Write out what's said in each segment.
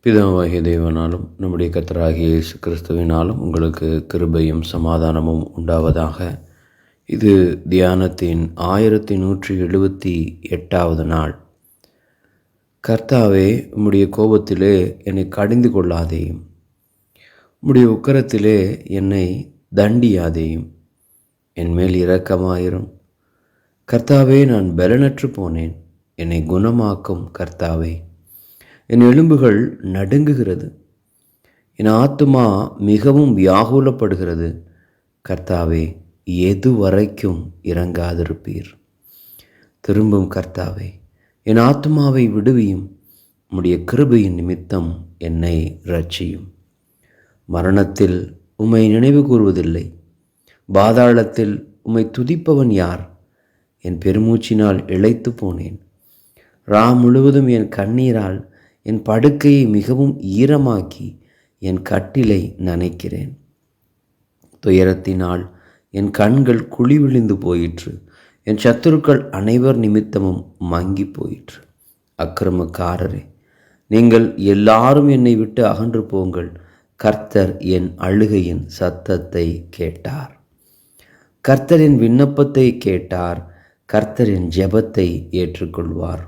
பிதாவாகிய தேவனாலும் நம்முடைய கர்த்தராகிய இயேசு கிறிஸ்துவினாலும் உங்களுக்கு கிருபையும் சமாதானமும் உண்டாவதாக. இது தியானத்தின் 1178வது நாள். கர்த்தாவே, உம்முடைய கோபத்திலே என்னை கடிந்து கொள்ளாதேயும், உம்முடைய உக்கிரத்திலே என்னை தண்டியாதேயும், என்மேல் இரக்கமாயிரும். கர்த்தாவே, நான் பலனற்று போனேன், என்னை குணமாக்கும். கர்த்தாவே, என் எலும்புகள் நடுங்குகிறது, என் ஆத்துமா மிகவும் வியாகுலப்படுகிறது. கர்த்தாவே, எது வரைக்கும் இறங்காதிருப்பீர்? திரும்பும் கர்த்தாவே, என் ஆத்துமாவை விடுவியும். உம்முடைய கிருபையின் நிமித்தம் என்னை இரட்சியும். மரணத்தில் உம்மை நினைவு கூறுவதில்லை, பாதாளத்தில் உம்மை துதிப்பவன் யார்? என் பெருமூச்சினால் இளைத்து போனேன். முழுவதும் என் கண்ணீரால் என் படுக்கையை மிகவும் ஈரமாக்கி என் கட்டிலை நனைக்கிறேன். துயரத்தினால் என் கண்கள் குழி விழுந்து போயிற்று, என் சத்துருக்கள் அனைவர் நிமித்தமும் மங்கி போயிற்று. அக்கிரமக்காரரே, நீங்கள் எல்லாரும் என்னை விட்டு அகன்று போங்கள். கர்த்தர் என் அழுகையின் சத்தத்தை கேட்டார். கர்த்தரின் விண்ணப்பத்தை கேட்டார். கர்த்தரின் ஜெபத்தை ஏற்றுக்கொள்வார்.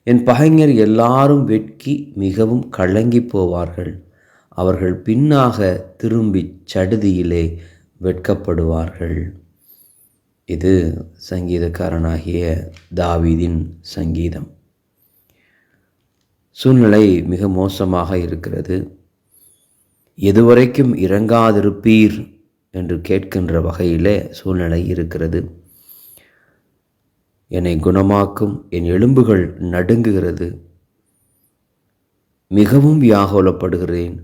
என் பகைஞர் எல்லாரும் வெட்கி மிகவும் கலங்கி போவார்கள். அவர்கள் பின்னாக திரும்பி சடுதியிலே வெட்கப்படுவார்கள். இது சங்கீதக்காரனாகிய தாவீதின் சங்கீதம். சூழ்நிலை மிக மோசமாக இருக்கிறது. எதுவரைக்கும் இறங்காதிருப்பீர் என்று கேட்கின்ற வகையிலே சூழ்நிலை இருக்கிறது. என்னை குணமாக்கும், என் எலும்புகள் நடுங்குகிறது, மிகவும் வியாகுலப்படுகிறேன்.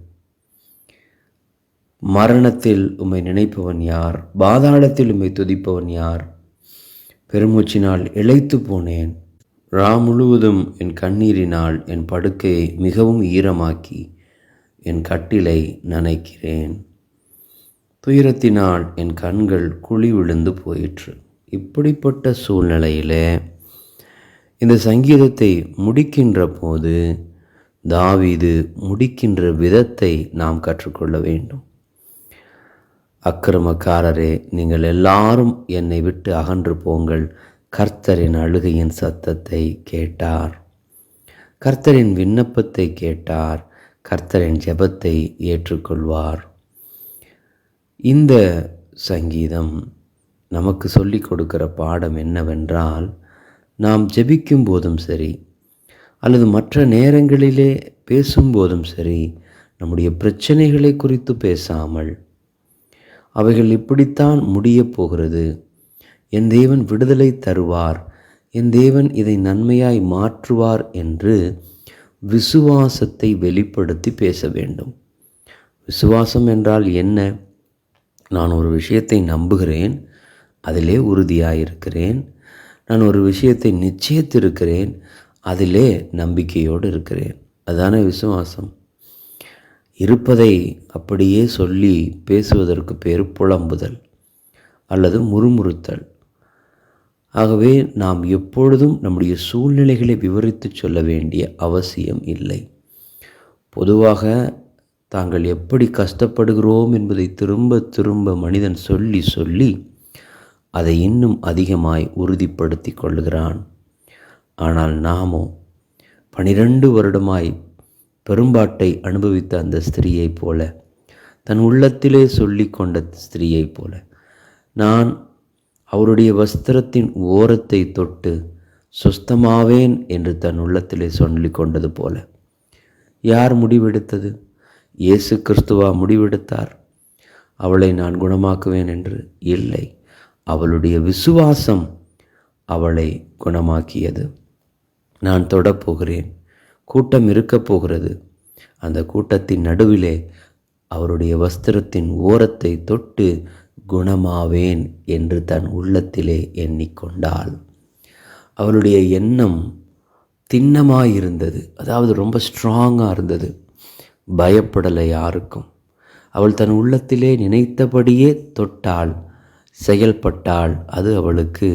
மரணத்தில் உம்மை நினைப்பவன் யார்? பாதாளத்தில் உம்மை துதிப்பவன் யார்? பெருமூச்சினால் இளைத்து போனேன். முழுவதும் என் கண்ணீரினால் என் படுக்கையை மிகவும் ஈரமாக்கி என் கட்டிலை நனைக்கிறேன். துயரத்தினால் என் கண்கள் குழி விழுந்து போயிற்று. இப்படிப்பட்ட சூழ்நிலையில் இந்த சங்கீதத்தை முடிக்கின்ற போது தாவீது முடிக்கின்ற விதத்தை நாம் கற்றுக்கொள்ள வேண்டும். அக்கிரமக்காரரே, நீங்கள் எல்லாரும் என்னை விட்டு அகன்று போங்கள். கர்த்தரின் அழுகையின் சத்தத்தை கேட்டார். கர்த்தரின் விண்ணப்பத்தை கேட்டார். கர்த்தரின் ஜெபத்தை ஏற்றுக்கொள்வார். இந்த சங்கீதம் நமக்கு சொல்லிக் கொடுக்கிற பாடம் என்னவென்றால், நாம் ஜெபிக்கும் போதும் சரி அல்லது மற்ற நேரங்களிலே பேசும்போதும் சரி, நம்முடைய பிரச்சனைகளை குறித்து பேசாமல், அவைகள் இப்படித்தான் முடியப் போகிறது, என் தேவன் விடுதலை தருவார், என் தேவன் இதை நன்மையாய் மாற்றுவார் என்று விசுவாசத்தை வெளிப்படுத்தி பேச வேண்டும். விசுவாசம் என்றால் என்ன? நான் ஒரு விஷயத்தை நம்புகிறேன், அதிலே உறுதியாயிருக்கிறேன். நான் ஒரு விஷயத்தை நிச்சயித்திருக்கிறேன், அதிலே நம்பிக்கையோடு இருக்கிறேன். அதுதானே விசுவாசம். இருப்பதை அப்படியே சொல்லி பேசுவதற்கு பேர் புலம்புதல் அல்லது முறுமுறுத்தல். ஆகவே நாம் எப்பொழுதும் நம்முடைய சூழ்நிலைகளை விவரித்து சொல்ல வேண்டிய அவசியம் இல்லை. பொதுவாக தாங்கள் எப்படி கஷ்டப்படுகிறோம் என்பதை திரும்ப திரும்ப மனிதன் சொல்லி சொல்லி அதை இன்னும் அதிகமாய் உறுதிப்படுத்தி கொள்கிறான். ஆனால் நாமோ 12 வருடமாய் பெரும்பாட்டை அனுபவித்த அந்த ஸ்திரீயைப் போல, தன் உள்ளத்திலே சொல்லி கொண்ட ஸ்திரீயைப் போல, நான் அவருடைய வஸ்திரத்தின் ஓரத்தை தொட்டு சுஸ்தமாவேன் என்று தன் உள்ளத்திலே சொல்லி கொண்டது போல. யார் முடிவெடுத்தது? இயேசு கிறிஸ்துவா முடிவெடுத்தார் அவளை நான் குணமாக்குவேன் என்று? இல்லை, அவளுடைய விசுவாசம் அவளை குணமாக்கியது. நான் தொடப்போகிறேன், கூட்டம் இருக்கப் போகிறது, அந்த கூட்டத்தின் நடுவிலே அவருடைய வஸ்திரத்தின் ஓரத்தை தொட்டு குணமாவேன் என்று தன் உள்ளத்திலே எண்ணிக்கொண்டாள். அவளுடைய எண்ணம் திண்ணமாயிருந்தது, அதாவது ரொம்ப ஸ்ட்ராங்காக இருந்தது. பயப்படலை யாருக்கும். அவள் தன் உள்ளத்திலே நினைத்தபடியே தொட்டாள், செயல்பட்டாள். அது அவளுக்கு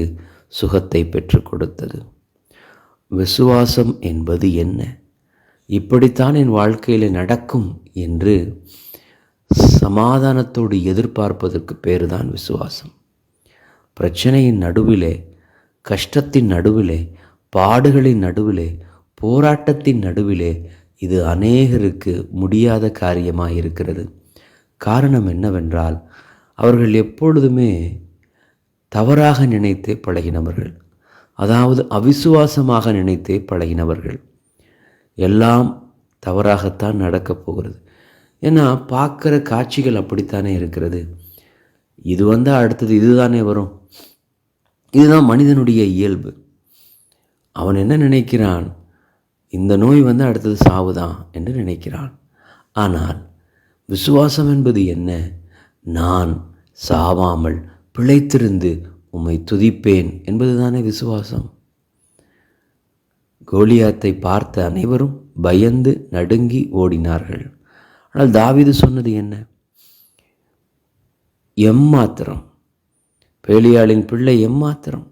சுகத்தை பெற்று கொடுத்தது. விசுவாசம் என்பது என்ன? இப்படித்தான் என் வாழ்க்கையில் நடக்கும் என்று சமாதானத்தோடு எதிர்பார்ப்பதற்கு பேர் தான் விசுவாசம். பிரச்சனையின் நடுவிலே, கஷ்டத்தின் நடுவிலே, பாடுகளின் நடுவிலே, போராட்டத்தின் நடுவிலே இது அநேகருக்கு முடியாத காரியமாக இருக்கிறது. காரணம் என்னவென்றால், அவர்கள் எப்பொழுதுமே தவறாக நினைத்தே பழகினவர்கள், அதாவது அவிசுவாசமாக நினைத்தே பழகினவர்கள். எல்லாம் தவறாகத்தான் நடக்கப் போகிறது. ஏன்னா பார்க்குற காட்சிகள் அப்படித்தானே இருக்கிறது. இது வந்தால் அடுத்தது இதுதானே வரும். இதுதான் மனிதனுடைய இயல்பு. அவன் என்ன நினைக்கிறான்? இந்த நோய் வந்து அடுத்தது சாவுதான் என்று நினைக்கிறான். ஆனால் விசுவாசம் என்பது என்ன? நான் சாவாமல் பிழைத்திருந்து உம்மை துதிப்பேன் என்பதுதானே விசுவாசம். கோலியாத்தை பார்த்த அனைவரும் பயந்து நடுங்கி ஓடினார்கள். ஆனால் தாவீது சொன்னது என்ன? எம்மாத்திரம், பேலியாளின் பிள்ளை எம்மாத்திரம்.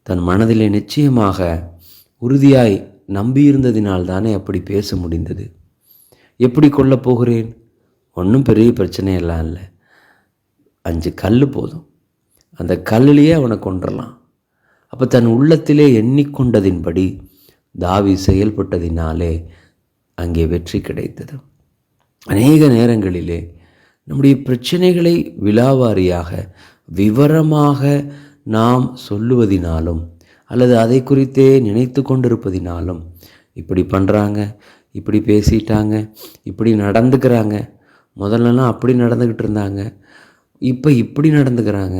தன் மனதிலே நிச்சயமாக உறுதியாய் நம்பியிருந்ததினால் தானே அப்படி பேச முடிந்தது. எப்படி கொல்லப் போகிறேன்? ஒன்றும் பெரிய பிரச்சனையெல்லாம் இல்லை, 5 கல் போதும், அந்த கல்லிலேயே அவனை கொன்றலாம். அப்போ தன் உள்ளத்திலே எண்ணிக்கொண்டதின்படி தாவீது செயல்பட்டதினாலே அங்கே வெற்றி கிடைத்தது. அநேக நேரங்களிலே நம்முடைய பிரச்சனைகளை விலாவாரியாக விவரமாக நாம் சொல்லுவதினாலும் அல்லது அதை குறித்தே நினைத்து கொண்டிருப்பதினாலும் இப்படி பண்ணுறாங்க, இப்படி பேசிட்டாங்க, இப்படி நடந்துக்கிறாங்க, முதல்லலாம் அப்படி நடந்துக்கிட்டு இருந்தாங்க, இப்போ இப்படி நடந்துக்கிறாங்க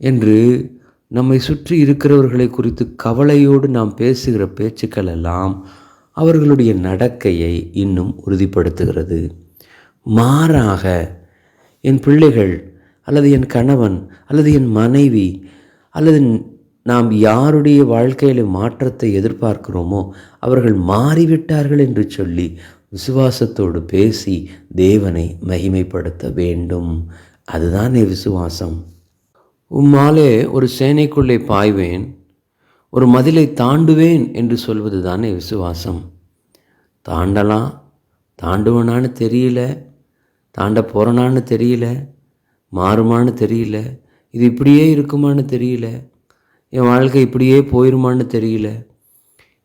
என்று நம்மை சுற்றி இருக்கிறவர்களை குறித்து கவலையோடு நாம் பேசுகிற பேச்சுக்கள் எல்லாம் அவர்களுடைய நடக்கையை இன்னும் உறுதிப்படுத்துகிறது. மாறாக என் பிள்ளைகள் அல்லது என் கணவன் அல்லது என் மனைவி அல்லது நாம் யாருடைய வாழ்க்கையில் மாற்றத்தை எதிர்பார்க்கிறோமோ அவர்கள் மாறிவிட்டார்கள் என்று சொல்லி விசுவாசத்தோடு பேசி தேவனை மகிமைப்படுத்த வேண்டும். அதுதானே விசுவாசம். உம்மாலே ஒரு சேனைக்குள்ளே பாய்வேன், ஒரு மதிலை தாண்டுவேன் என்று சொல்வது தானே விசுவாசம். தாண்டலாம், தாண்டுவனான்னு தெரியல, தாண்ட போகிறனான்னு தெரியல, மாறுமான்னு தெரியல, இது இப்படியே இருக்குமான்னு தெரியல, என் வாழ்க்கை இப்படியே போயிருமான்னு தெரியல,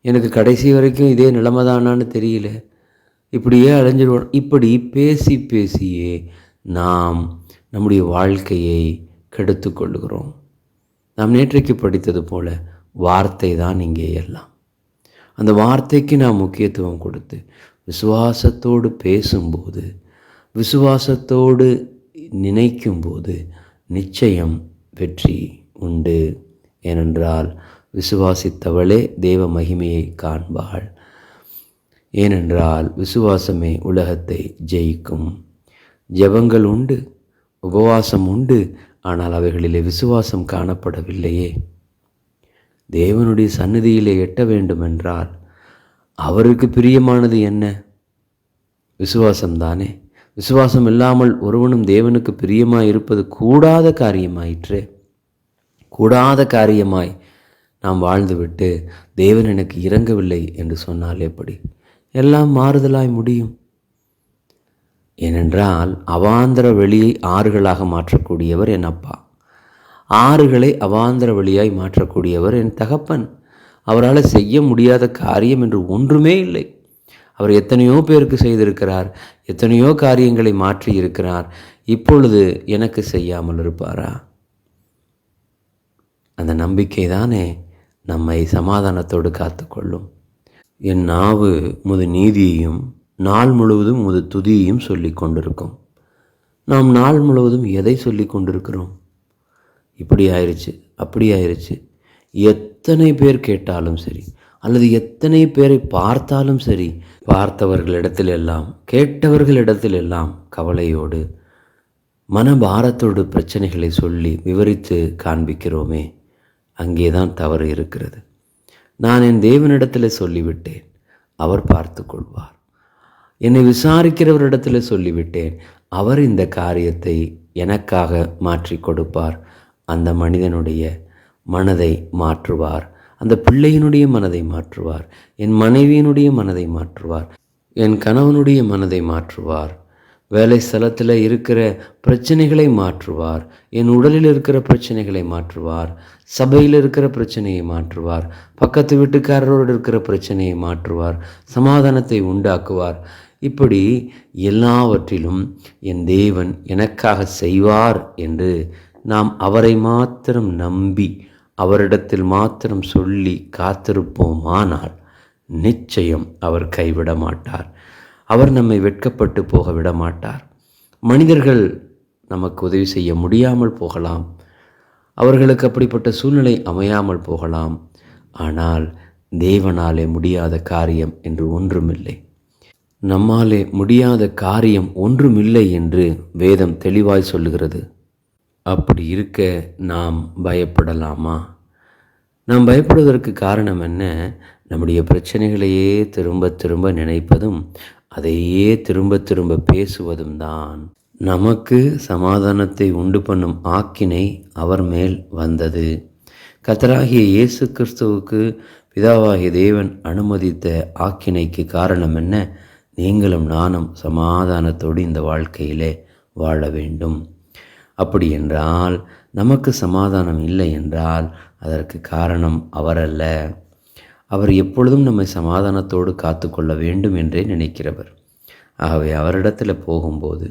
எனக்கு கடைசி வரைக்கும் இதே நிலைமைதானான்னு தெரியல, இப்படியே அலைஞ்சிடுவோம். இப்படி பேசி பேசியே நாம் நம்முடைய வாழ்க்கையை கெடுத்து கொள்ளுகிறோம். நாம் நேற்றைக்கு படித்தது போல வார்த்தை தான் இங்கே எல்லாம். அந்த வார்த்தைக்கு நாம் முக்கியத்துவம் கொடுத்து விசுவாசத்தோடு பேசும்போது, விசுவாசத்தோடு நினைக்கும்போது நிச்சயம் வெற்றி உண்டு. ஏனென்றால் விசுவாசித்தவளே தேவ மகிமையை காண்பாள். ஏனென்றால் விசுவாசமே உலகத்தை ஜெயிக்கும். ஜெபங்கள் உண்டு, உபவாசம் உண்டு, ஆனால் அவைகளிலே விசுவாசம் காணப்படவில்லையே. தேவனுடைய சந்நிதியிலே எட்ட வேண்டுமென்றால் அவருக்கு பிரியமானது என்ன? விசுவாசம்தானே. விசுவாசம் இல்லாமல் ஒருவனும் தேவனுக்கு பிரியமாய் இருப்பது கூடாத காரியமாயிற்று. கூடாத காரியமாய் நாம் வாழ்ந்துவிட்டு தேவன் எனக்கு இறங்கவில்லை என்று சொன்னால் எப்படி? எல்லாம் மாறுதலாய் முடியும். ஏனென்றால் அவாந்தர வெளியை ஆறுகளாக மாற்றக்கூடியவர் என் அப்பா, ஆறுகளை அவாந்தர வெளியாய் மாற்றக்கூடியவர் என் தகப்பன். அவரால் செய்ய முடியாத காரியம் என்று ஒன்றுமே இல்லை. அவர் எத்தனையோ பேருக்கு செய்திருக்கிறார், எத்தனையோ காரியங்களை மாற்றி இருக்கிறார். இப்பொழுது எனக்கு செய்யாமல் இருப்பாரா? அந்த நம்பிக்கை தானே நம்மை சமாதானத்தோடு காத்துக்கொள்ளும். என் நாவு முது நீதியையும் நாள் முழுவதும் முது துதியையும் சொல்லி கொண்டிருக்கும். நாம் நாள் முழுவதும் எதை சொல்லி கொண்டிருக்கிறோம்? இப்படி ஆயிடுச்சு, அப்படி ஆயிடுச்சு. எத்தனை பேர் கேட்டாலும் சரி, அல்லது எத்தனை பேரை பார்த்தாலும் சரி, பார்த்தவர்களிடத்திலெல்லாம் கேட்டவர்களிடத்திலெல்லாம் கவலையோடு மனபாரத்தோடு பிரச்சனைகளை சொல்லி விவரித்து காண்பிக்கிறோமே, அங்கேதான் தவறு இருக்கிறது. நான் என் தேவனிடத்தில் சொல்லிவிட்டேன், அவர் பார்த்து கொள்வார். என்னை விசாரிக்கிறவரிடத்தில் சொல்லிவிட்டேன், அவர் இந்த காரியத்தை எனக்காக மாற்றி கொடுப்பார். அந்த மனிதனுடைய மனதை மாற்றுவார், அந்த பிள்ளையினுடைய மனதை மாற்றுவார். என் மனைவியினுடைய மனதை மாற்றுவார். என் கணவனுடைய மனதை மாற்றுவார். வேலை ஸ்தலத்தில் இருக்கிற பிரச்சனைகளை மாற்றுவார். என் உடலில் இருக்கிற பிரச்சனைகளை மாற்றுவார். சபையில் இருக்கிற பிரச்சனையை மாற்றுவார். பக்கத்து வீட்டுக்காரரோடு இருக்கிற பிரச்சனையை மாற்றுவார். சமாதானத்தை உண்டாக்குவார். இப்படி எல்லாவற்றிலும் என் தேவன் எனக்காக செய்வார் என்று நாம் அவரை மாத்திரம் நம்பி அவரிடத்தில் மாத்திரம் சொல்லி காத்திருப்போமானால் நிச்சயம் அவர் கைவிட மாட்டார். அவர் நம்மை வெட்கப்பட்டு போக விட மாட்டார். மனிதர்கள் நமக்கு உதவி செய்ய முடியாமல் போகலாம். அவர்களுக்கு அப்படிப்பட்ட சூழ்நிலை அமையாமல் போகலாம். ஆனால் தேவனாலே முடியாத காரியம் என்று ஒன்றுமில்லை. நம்மாலே முடியாத காரியம் ஒன்றுமில்லை என்று வேதம் தெளிவாய் சொல்லுகிறது. அப்படி இருக்க நாம் பயப்படலாமா? நாம் பயப்படுவதற்கு காரணம் என்ன? நம்முடைய பிரச்சனைகளையே திரும்ப திரும்ப நினைப்பதும் அதையே திரும்ப திரும்ப பேசுவதும் தான். நமக்கு சமாதானத்தை உண்டு பண்ணும் ஆக்கினை அவர் மேல் வந்தது. கர்த்தராகிய இயேசு கிறிஸ்துவுக்கு பிதாவாகிய தேவன் அனுமதித்த ஆக்கினைக்கு காரணம் என்ன? நீங்களும் நானும் சமாதானத்தோடு இந்த வாழ்க்கையிலே வாழ வேண்டும். அப்படி என்றால் நமக்கு சமாதானம் இல்லை என்றால் அதற்கு காரணம் அவரல்ல. அவர் எப்பொழுதும் நம்மை சமாதானத்தோடு காத்து கொள்ள வேண்டும் என்றே நினைக்கிறவர். ஆகவே அவரிடத்தில் போகும்போது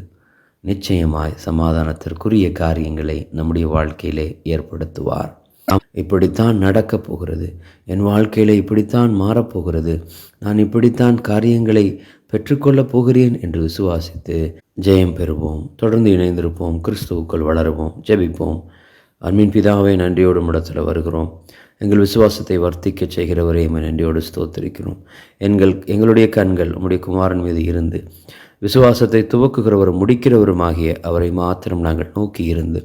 நிச்சயமாய் சமாதானத்திற்குரிய காரியங்களை நம்முடைய வாழ்க்கையிலே ஏற்படுத்துவார். இப்படித்தான் நடக்கப் போகிறது, என் வாழ்க்கையிலே இப்படித்தான் மாறப்போகிறது, நான் இப்படித்தான் காரியங்களை பெற்றுக்கொள்ளப் போகிறேன் என்று விசுவாசித்து ஜெயம் பெறுவோம். தொடர்ந்து இணைந்திருப்போம். கிறிஸ்துவுக்குள் வளருவோம். ஜெபிப்போம். அன்பின் பிதாவே, நன்றியோடு இடத்துல வருகிறோம். எங்கள் விசுவாசத்தை வர்த்திக்க செய்கிறவரே நன்றியோடு ஸ்தோத்திரிக்கிறோம். எங்களுடைய கண்கள் உம்முடைய குமாரன் மீது இருந்து விசுவாசத்தை துவக்குகிறவரும் முடிக்கிறவருமாகிய அவரை மாத்திரம் நாங்கள் நோக்கி இருந்து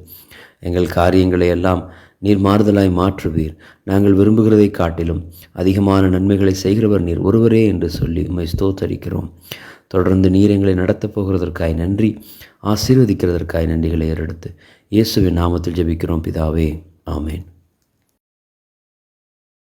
எங்கள் காரியங்களை எல்லாம் நீர் மாறுதலாய் மாற்றுவீர். நாங்கள் விரும்புகிறதை காட்டிலும் அதிகமான நன்மைகளை செய்கிறவர் நீர் ஒருவரே என்று சொல்லி உம்மை ஸ்தோத்தரிக்கிறோம். தொடர்ந்து நீர் எங்களை நடத்தப் போகிறதற்காய் நன்றி, ஆசீர்வதிக்கிறதற்காய் நன்றிகளை ஏறெடுத்து இயேசுவின் நாமத்தில் ஜெபிக்கிறோம் பிதாவே, ஆமேன்.